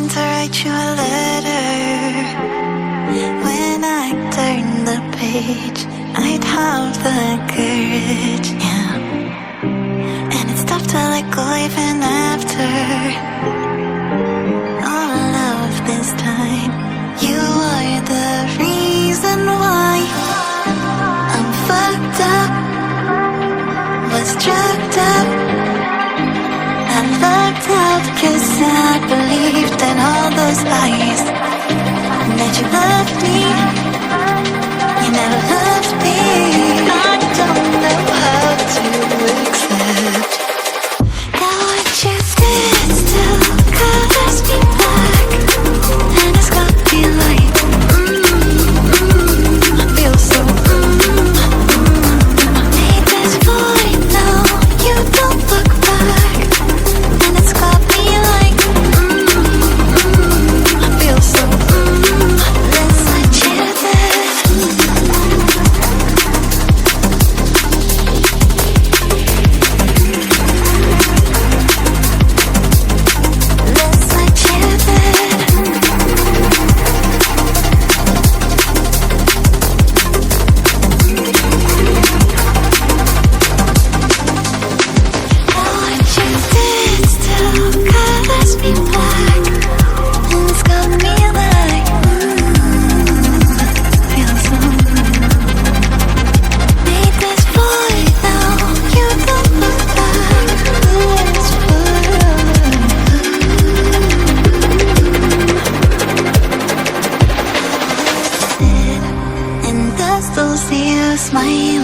to write you a letter. When I turn the page, I'd have the courage, yeah. And it's tough to let go even after all of this time. You are the reason why I'm fucked up, was drugged up. I lucked out 'cause I believed in all those lies, that you loved me, you never loved me. I don't know how to accept that what you did still colors me black, and it's got me like I feel so I made this void, now you don't look back, and it's got me like I feel so let's let you live. Let's let you live. What you did still colors me black, and it's got me like feel so made this void, now you don't look back. It's and dust will see you smile.